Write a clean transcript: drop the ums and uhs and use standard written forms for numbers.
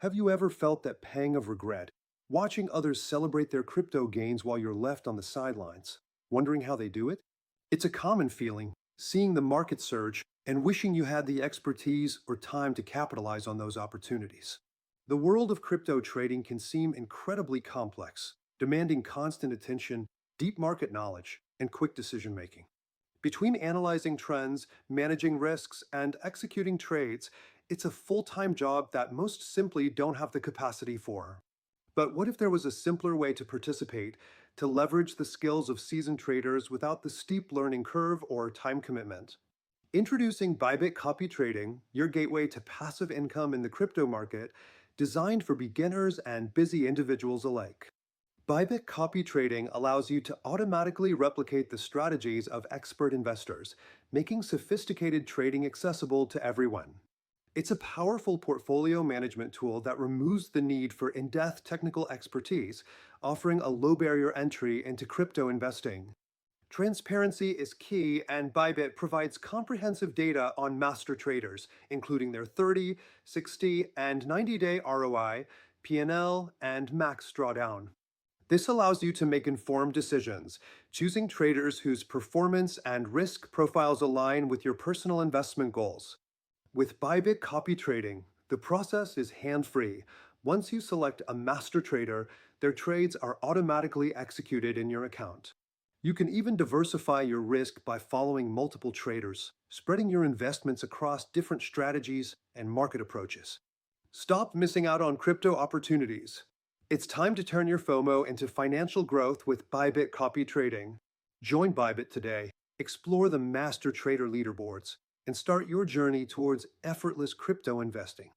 Have you ever felt that pang of regret, watching others celebrate their crypto gains while you're left on the sidelines, wondering how they do it? It's a common feeling, seeing the market surge and wishing you had the expertise or time to capitalize on those opportunities. The world of crypto trading can seem incredibly complex, demanding constant attention, deep market knowledge, and quick decision making. Between analyzing trends, managing risks, and executing trades, it's a full time job that most simply don't have the capacity for. But what if there was a simpler way to participate, to leverage the skills of seasoned traders without the steep learning curve or time commitment? Introducing Bybit Copy Trading, your gateway to passive income in the crypto market, designed for beginners and busy individuals alike. Bybit copy trading allows you to automatically replicate the strategies of expert investors, making sophisticated trading accessible to everyone. It's a powerful portfolio management tool that removes the need for in-depth technical expertise, offering a low barrier entry into crypto investing. Transparency is key, and Bybit provides comprehensive data on master traders, including their 30, 60, and 90-day ROI, P&L, and max drawdown. This allows you to make informed decisions, choosing traders whose performance and risk profiles align with your personal investment goals. With Bybit copy trading, the process is hand-free. Once you select a master trader, their trades are automatically executed in your account. You can even diversify your risk by following multiple traders, spreading your investments across different strategies and market approaches. Stop missing out on crypto opportunities. It's time to turn your FOMO into financial growth with Bybit copy trading. Join Bybit today, explore the master trader leaderboards, and start your journey towards effortless crypto investing.